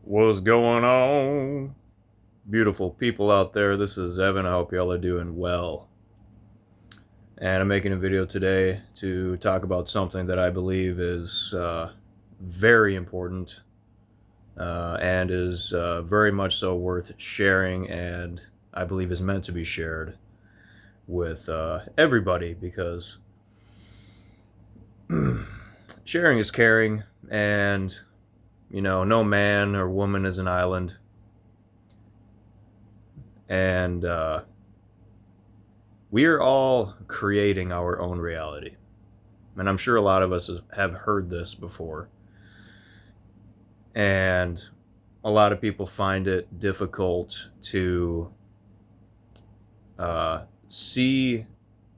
What's going on? Beautiful people out there. This is Evan. I hope y'all are doing well. And I'm making a video today to talk about something that I believe is very important and is very much so worth sharing, and I believe is meant to be shared with everybody because sharing is caring, and no man or woman is an island. And we are all creating our own reality. And I'm sure a lot of us have heard this before. And a lot of people find it difficult to see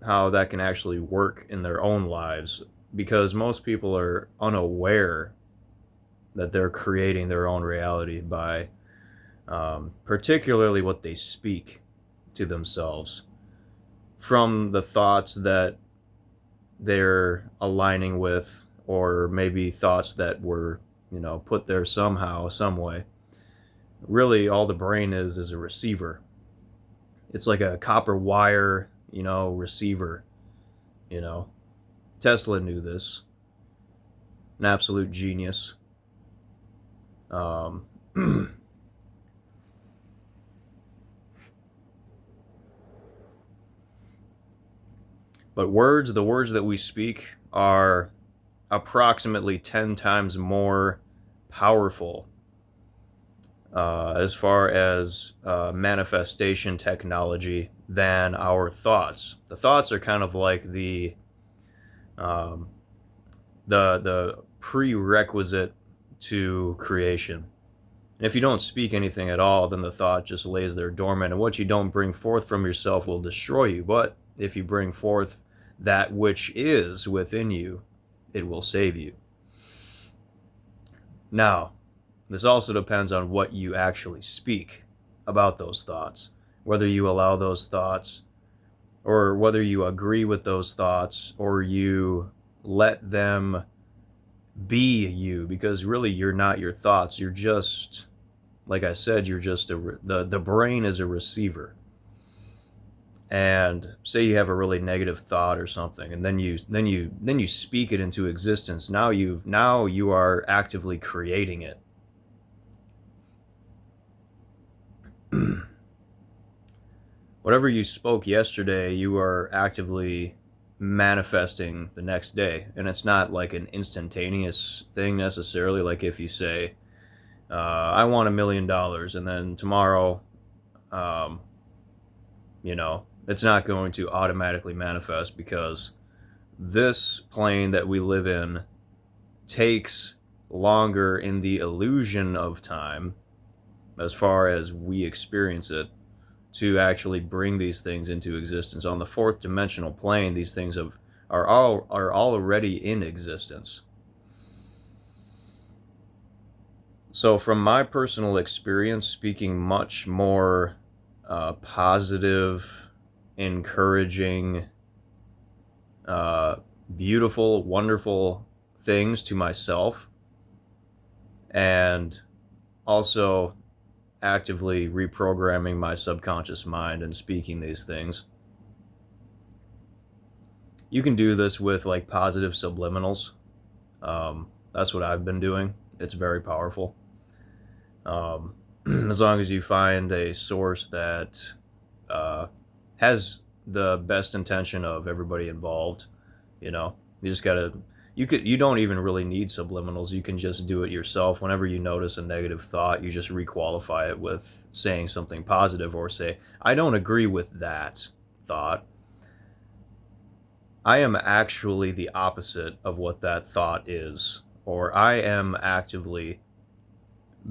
how that can actually work in their own lives, because most people are unaware that they're creating their own reality by particularly what they speak to themselves, from the thoughts that they're aligning with, or maybe thoughts that were, put there somehow, some way. Really, all the brain is a receiver. It's like a copper wire, receiver. You know, Tesla knew this. An absolute genius. Um, but the words that we speak are approximately 10 times more powerful as far as manifestation technology than our thoughts. The thoughts are kind of like um, the prerequisite to creation. And if you don't speak anything at all, then the thought just lays there dormant, and what you don't bring forth from yourself will destroy you. But if you bring forth that which is within you, it will save you. Now, this also depends on what you actually speak about those thoughts, whether you allow those thoughts, or whether you agree with those thoughts, or you let them be you, because really you're not your thoughts. You're just, like I said, you're just the brain is a receiver. And say you have a really negative thought or something, and then you speak it into existence. Now you are actively creating it. Whatever you spoke yesterday, you are actively manifesting the next day. And it's not like an instantaneous thing necessarily. Like if you say, I want $1 million, and then tomorrow, um, it's not going to automatically manifest, because this plane that we live in takes longer in the illusion of time, as far as we experience it, to actually bring these things into existence. On the fourth dimensional plane, these things are already in existence. So from my personal experience, speaking much more positive, encouraging, beautiful, wonderful things to myself, and also actively reprogramming my subconscious mind and speaking these things. You can do this with like positive subliminals. That's what I've been doing. It's very powerful. As long as you find a source that has the best intention of everybody involved, you just gotta. You don't even really need subliminals. You can just do it yourself. Whenever you notice a negative thought, you just requalify it with saying something positive, or say, I don't agree with that thought. I am actually the opposite of what that thought is, or I am actively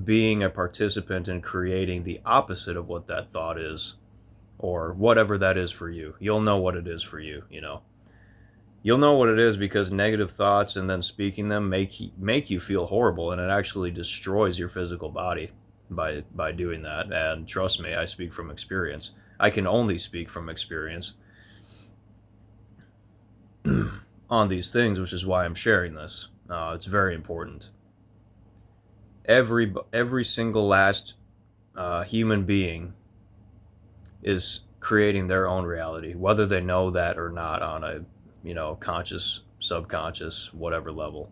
being a participant in creating the opposite of what that thought is, or whatever that is for you. You'll know what it is for you. You'll know what it is, because negative thoughts and then speaking them make you feel horrible, and it actually destroys your physical body by doing that. And trust me, I speak from experience. I can only speak from experience on these things, which is why I'm sharing this. It's very important. Every single last human being is creating their own reality, whether they know that or not, on a conscious, subconscious, whatever level.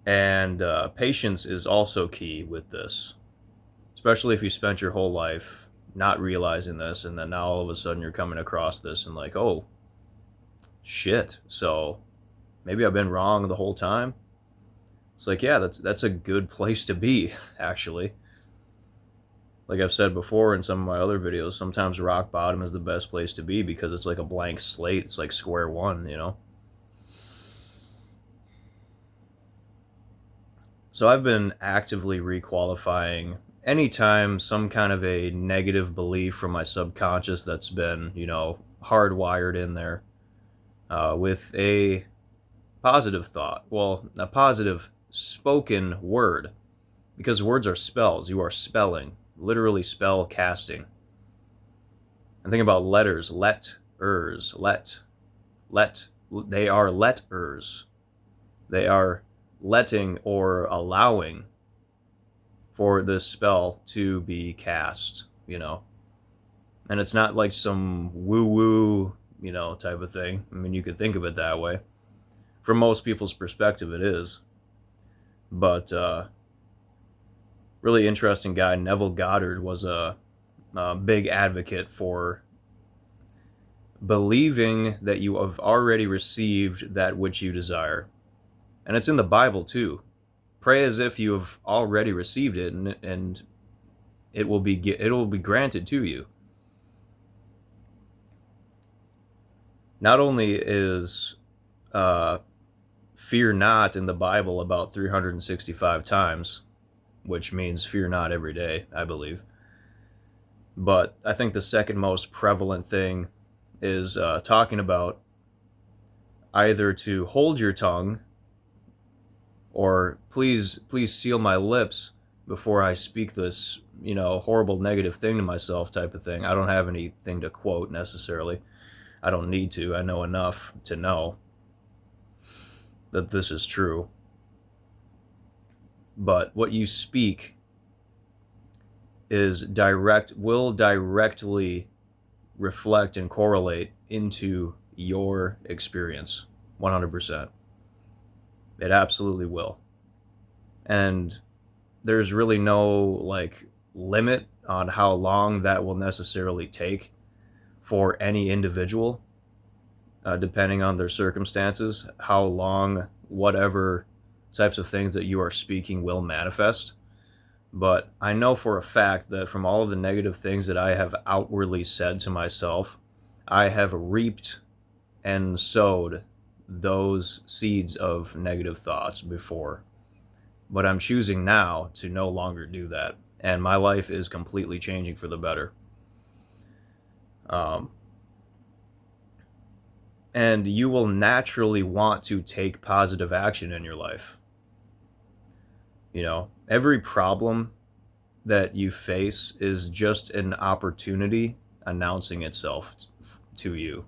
And patience is also key with this, especially if you spent your whole life not realizing this, and then now all of a sudden you're coming across this and like, oh shit, so maybe I've been wrong the whole time. It's like, yeah, that's a good place to be, actually. Like I've said before in some of my other videos, sometimes rock bottom is the best place to be because it's like a blank slate. It's like square one. So I've been actively requalifying anytime some kind of a negative belief from my subconscious that's been, hardwired in there, with a positive thought. Well, a positive spoken word, because words are spells. You are spelling, literally spell casting. And think about letters, let-ers, let. They are let-ers. They are letting or allowing for this spell to be cast. And it's not like some woo-woo, type of thing. I mean, you could think of it that way. From most people's perspective, it is. But really interesting guy, Neville Goddard, was a big advocate for believing that you have already received that which you desire. And it's in the Bible too. Pray as if you have already received it, and it will be granted to you. Not only is fear not in the Bible about 365 times, which means fear not every day, I believe. But I think the second most prevalent thing is talking about either to hold your tongue, or please seal my lips before I speak this, horrible negative thing to myself type of thing. I don't have anything to quote necessarily. I don't need to. I know enough to know that this is true. But what you speak will directly reflect and correlate into your experience 100%. It absolutely will. And there's really no limit on how long that will necessarily take for any individual, depending on their circumstances, how long whatever types of things that you are speaking will manifest. But I know for a fact that from all of the negative things that I have outwardly said to myself, I have reaped and sowed those seeds of negative thoughts before. But I'm choosing now to no longer do that. And my life is completely changing for the better. And you will naturally want to take positive action in your life. Every problem that you face is just an opportunity announcing itself to you.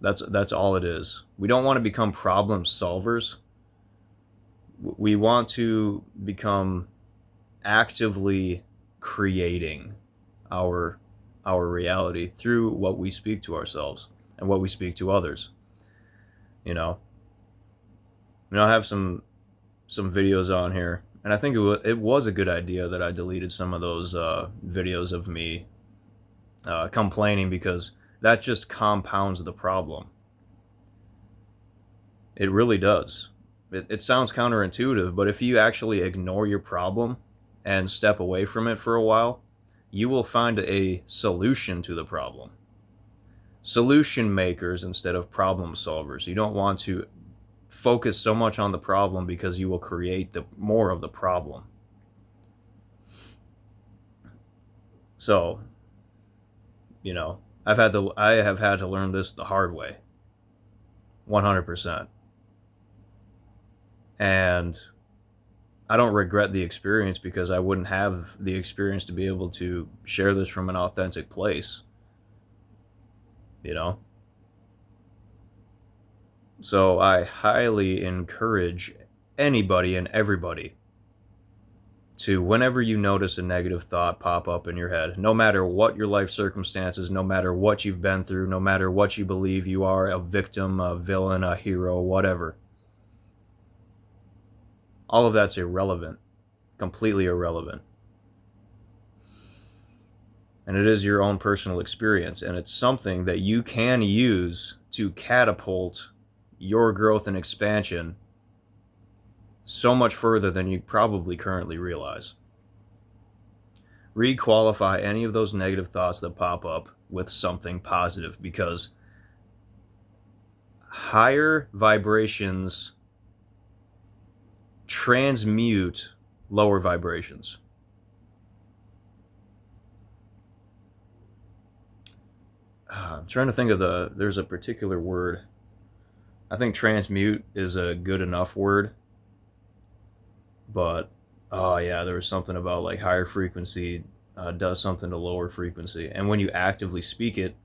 That's all it is. We don't want to become problem solvers. We want to become actively creating our reality through what we speak to ourselves and what we speak to others. I have some videos on here, and I think it was a good idea that I deleted some of those videos of me complaining, because that just compounds the problem. It really does. It sounds counterintuitive, but if you actually ignore your problem and step away from it for a while, you will find a solution to the problem. Solution makers instead of problem solvers. You don't want to focus so much on the problem, because you will create more of the problem. So, I have had to learn this the hard way, 100%. And I don't regret the experience, because I wouldn't have the experience to be able to share this from an authentic place. So I highly encourage anybody and everybody to, whenever you notice a negative thought pop up in your head, no matter what your life circumstances, no matter what you've been through, no matter what you believe you are, a victim, a villain, a hero, whatever, all of that's irrelevant, completely irrelevant. And it is your own personal experience, and it's something that you can use to catapult your growth and expansion so much further than you probably currently realize. Requalify any of those negative thoughts that pop up with something positive, because higher vibrations transmute lower vibrations. I'm trying to think of there's a particular word. I think transmute is a good enough word, but oh yeah, there was something about like higher frequency does something to lower frequency, and when you actively speak it,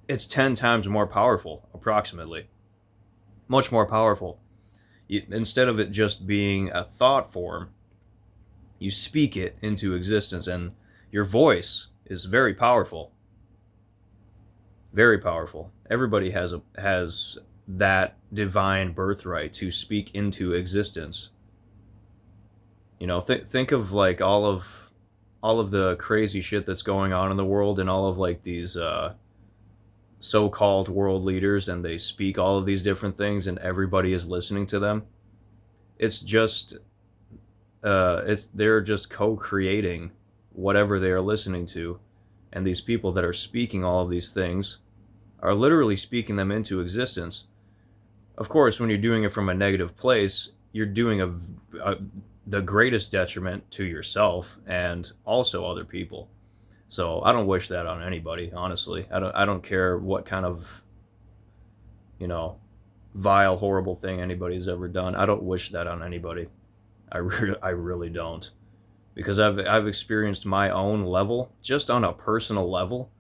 it's 10 times more powerful, approximately. Much more powerful. Instead of it just being a thought form, you speak it into existence, and your voice is very powerful. Very powerful. Everybody has that divine birthright to speak into existence. Think of like all of the crazy shit that's going on in the world, and all of like these so-called world leaders, and they speak all of these different things, and everybody is listening to them. It's just they're just co-creating whatever they are listening to, and these people that are speaking all of these things are literally speaking them into existence. Of course, when you're doing it from a negative place, you're doing the greatest detriment to yourself and also other people. So I don't wish that on anybody, honestly. I don't care what kind of, you know, vile, horrible thing anybody's ever done. I don't wish that on anybody. I really don't. Because I've experienced my own level, just on a personal level,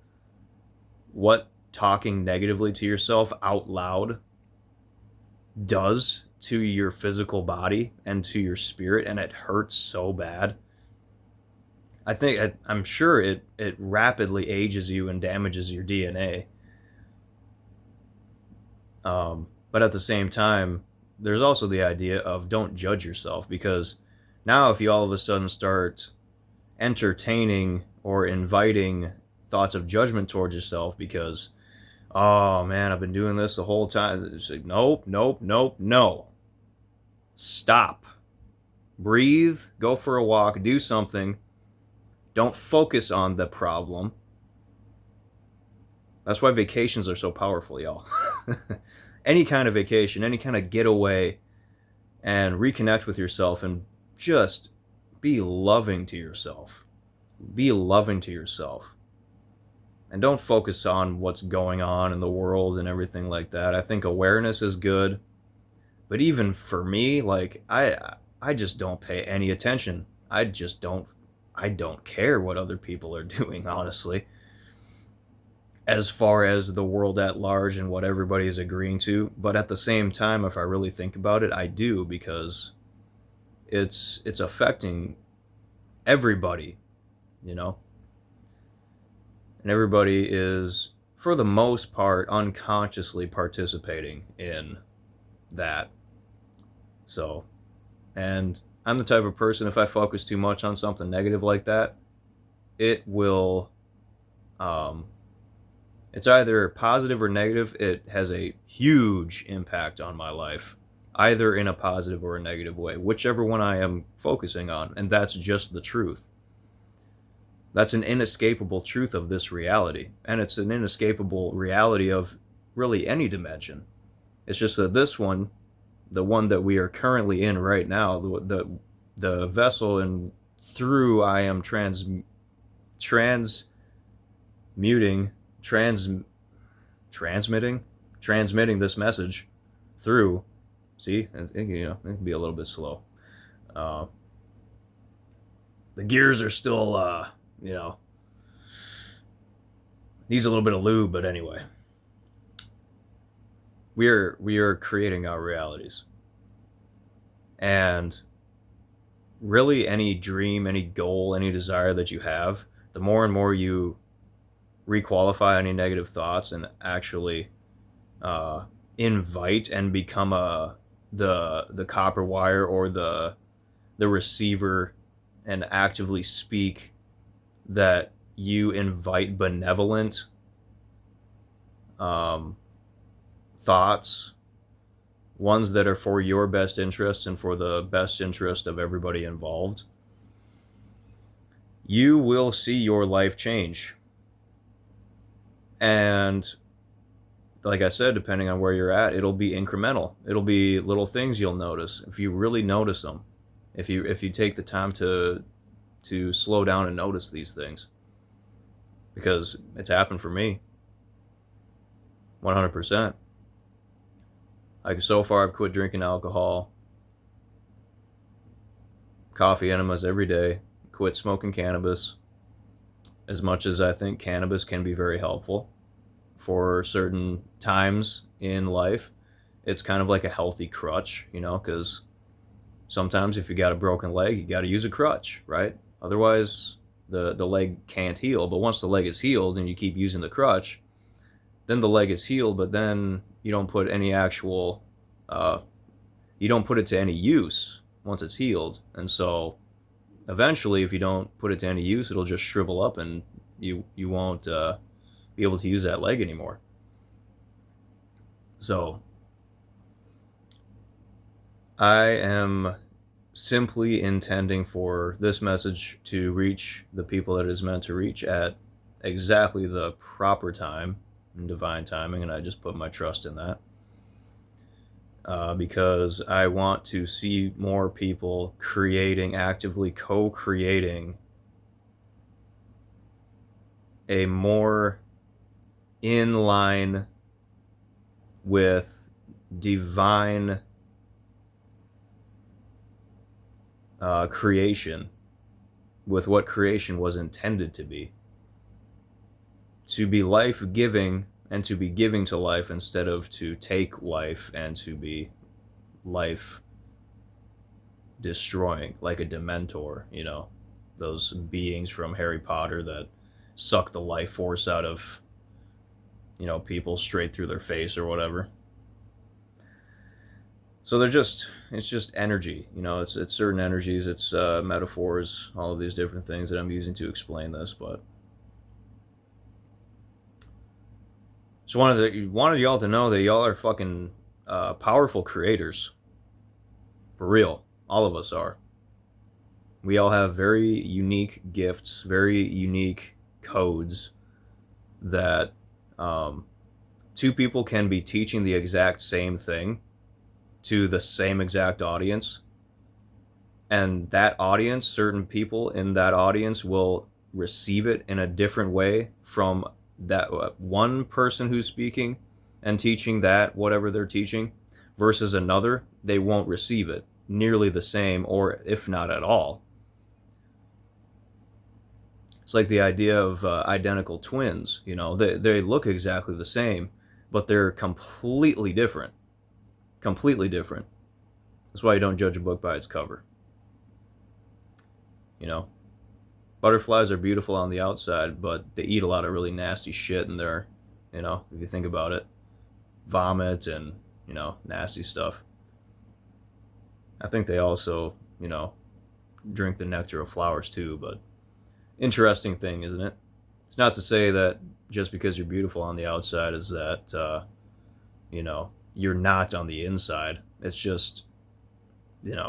what talking negatively to yourself out loud does to your physical body and to your spirit, and it hurts so bad. I'm sure it rapidly ages you and damages your DNA. But at the same time, there's also the idea of don't judge yourself, because now if you all of a sudden start entertaining or inviting thoughts of judgment towards yourself because, oh man, I've been doing this the whole time. It's like, nope, nope, nope, no. Stop. Breathe, go for a walk, do something. Don't focus on the problem. That's why vacations are so powerful, y'all. Any kind of vacation, any kind of getaway, and reconnect with yourself and just be loving to yourself. Be loving to yourself. And don't focus on what's going on in the world and everything like that. I think awareness is good, but even for me, like I just don't pay any attention. I don't care what other people are doing, honestly. As far as the world at large and what everybody is agreeing to, but at the same time, if I really think about it, I do, because it's affecting everybody, you know? And everybody is, for the most part, unconsciously participating in that. So, and I'm the type of person, if I focus too much on something negative like that, it will, um, it's either positive or negative. It has a huge impact on my life, either in a positive or a negative way, whichever one I am focusing on. And that's just the truth. That's an inescapable truth of this reality. And it's an inescapable reality of really any dimension. It's just that this one, the one that we are currently in right now, the vessel and through I am transmuting, trans transmitting this message through. See, it can be a little bit slow. Uh, the gears are still, needs a little bit of lube, but anyway. we are creating our realities. And really, any dream, any goal, any desire that you have, the more and more you requalify any negative thoughts and actually uh, invite and become the copper wire or the receiver, and actively speak that you invite benevolent um, thoughts, ones that are for your best interest and for the best interest of everybody involved, you will see your life change. And like I said, depending on where you're at, it'll be incremental. It'll be little things you'll notice if you really notice them. If you take the time to slow down and notice these things, because it's happened for me 100%. Like, so far I've quit drinking alcohol, coffee enemas every day, quit smoking cannabis. As much as I think cannabis can be very helpful for certain times in life, it's kind of like a healthy crutch, because sometimes if you got a broken leg, you got to use a crutch, right? Otherwise, the leg can't heal. But once the leg is healed and you keep using the crutch, then the leg is healed, but then you don't put any actual, you don't put it to any use once it's healed. And so eventually, if you don't put it to any use, it'll just shrivel up and you won't be able to use that leg anymore. So I am simply intending for this message to reach the people that it is meant to reach at exactly the proper time and divine timing, and I just put my trust in that. Because I want to see more people actively co-creating a more in line with divine creation, with what creation was intended to be life-giving, and to be giving to life instead of to take life and to be life destroying, like a Dementor, those beings from Harry Potter that suck the life force out of people straight through their face or whatever. So it's just energy, it's certain energies, it's metaphors, all of these different things that I'm using to explain this. But just wanted y'all to know that y'all are fucking powerful creators. For real. All of us are. We all have very unique gifts, very unique codes that two people can be teaching the exact same thing to the same exact audience. And that audience, certain people in that audience will receive it in a different way from that one person who's speaking and teaching that whatever they're teaching, versus another. They won't receive it nearly the same, or if not at all. It's like the idea of identical twins. They look exactly the same, but they're completely different. Completely different. That's why you don't judge a book by its cover. Butterflies are beautiful on the outside, but they eat a lot of really nasty shit in there, if you think about it. Vomit and, nasty stuff. I think they also, drink the nectar of flowers too, but interesting thing, isn't it? It's not to say that just because you're beautiful on the outside is that, you're not on the inside. It's just,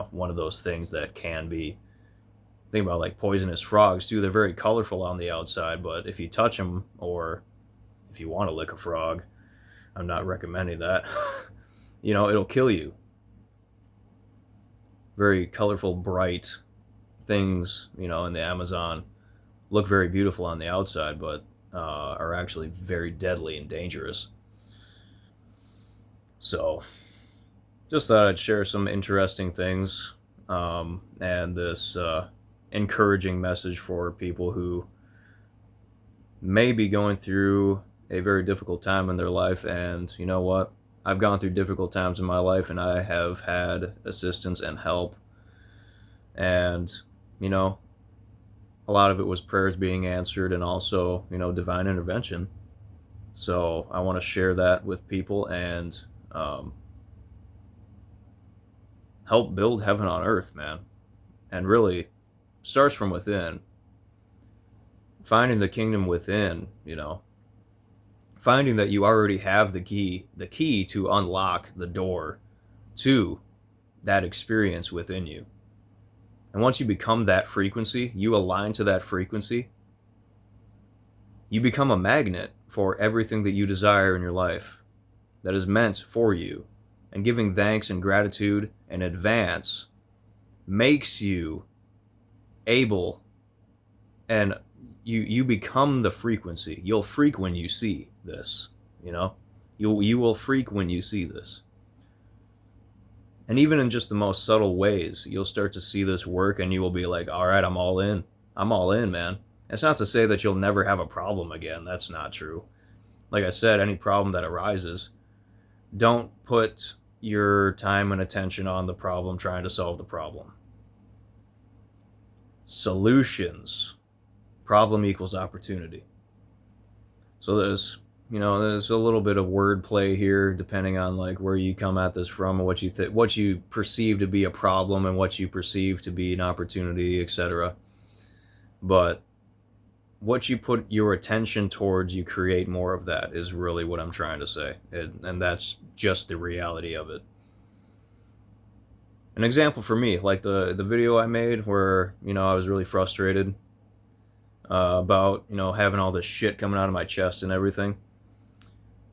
one of those things that can be. Think about like poisonous frogs too. They're very colorful on the outside, but if you touch them, or if you want to lick a frog, I'm not recommending that. It'll kill you. Very colorful, bright things, in the Amazon look very beautiful on the outside, but are actually very deadly and dangerous. So, just thought I'd share some interesting things, and this encouraging message for people who may be going through a very difficult time in their life. And you know what? I've gone through difficult times in my life, and I have had assistance and help, and you know, a lot of it was prayers being answered, and also divine intervention. So I want to share that with people and um, help build heaven on earth, man. And really starts from within, finding the kingdom within. Finding that you already have the key to unlock the door to that experience within you. And once you become that frequency, you align to that frequency, you become a magnet for everything that you desire in your life that is meant for you. And giving thanks and gratitude in advance makes you able, and you become the frequency. You'll freak when you see this, you know? You will freak when you see this. And even in just the most subtle ways, you'll start to see this work and you will be like, all right, I'm all in. I'm all in, man. It's not to say that you'll never have a problem again. That's not true. Like I said, any problem that arises, don't put your time and attention on the problem trying to solve the problem. Solutions. Problem equals opportunity. So there's a little bit of wordplay here, depending on like where you come at this from and what you perceive to be a problem and what you perceive to be an opportunity, etc. But what you put your attention towards, you create more of that, is really what I'm trying to say, and that's just the reality of it. An example for me, like the video I made where I was really frustrated about having all this shit coming out of my chest and everything.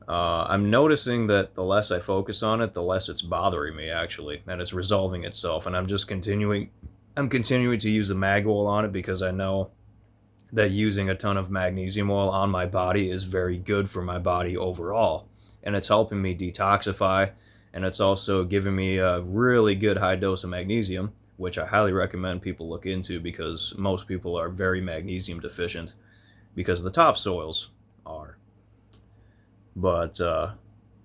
I'm noticing that the less I focus on it, the less it's bothering me, actually, and it's resolving itself. And I'm continuing to use the mag oil on it because I know that using a ton of magnesium oil on my body is very good for my body overall, and it's helping me detoxify, and it's also giving me a really good high dose of magnesium, which I highly recommend people look into because most people are very magnesium deficient because the topsoils are. But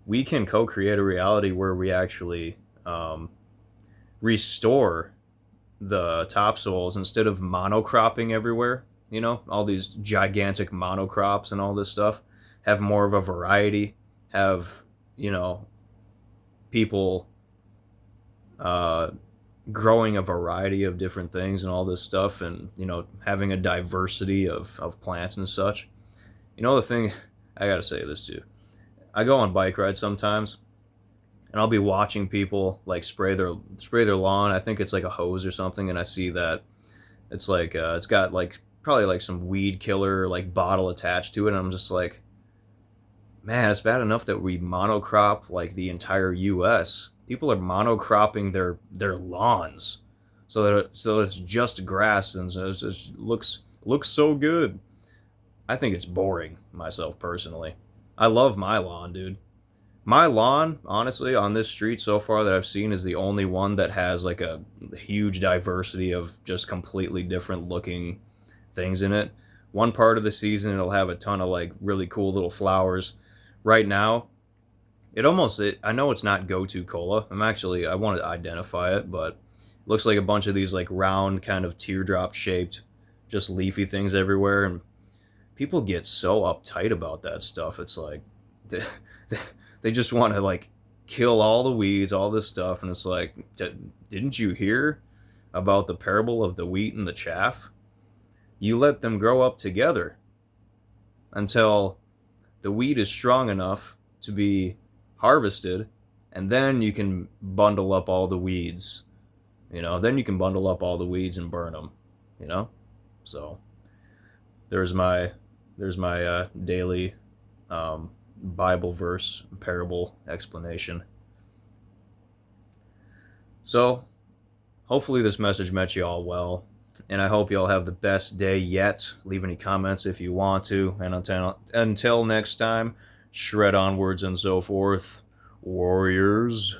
we can co-create a reality where we actually restore the topsoils instead of monocropping everywhere. All these gigantic monocrops and all this stuff. Have more of a variety. Have people growing a variety of different things and all this stuff, and having a diversity of plants and such. The thing, I gotta say this too, I go on bike rides sometimes, and I'll be watching people like spray their lawn. I think it's like a hose or something, and I see that it's like it's got like probably like some weed killer like bottle attached to it, and I'm just like, man, it's bad enough that we monocrop like the entire U.S. People are monocropping their lawns, so it's just grass, and so it just looks so good. I think it's boring, myself personally. I love my lawn, dude. My lawn, honestly, on this street so far that I've seen is the only one that has like a huge diversity of just completely different looking things in it. One part of the season it'll have a ton of like really cool little flowers. Right now, I know it's not go-to cola. I want to identify it, but it looks like a bunch of these like round kind of teardrop shaped just leafy things everywhere, and people get so uptight about that stuff. It's like they just want to like kill all the weeds, all this stuff, and it's like, didn't you hear about the parable of the wheat and the chaff? You let them grow up together until the wheat is strong enough to be harvested, and then you can bundle up all the weeds. Then you can bundle up all the weeds and burn them. So there's my daily Bible verse parable explanation. So hopefully this message met you all well, and I hope you all have the best day yet. Leave any comments if you want to, and until next time, shred onwards and so forth, warriors.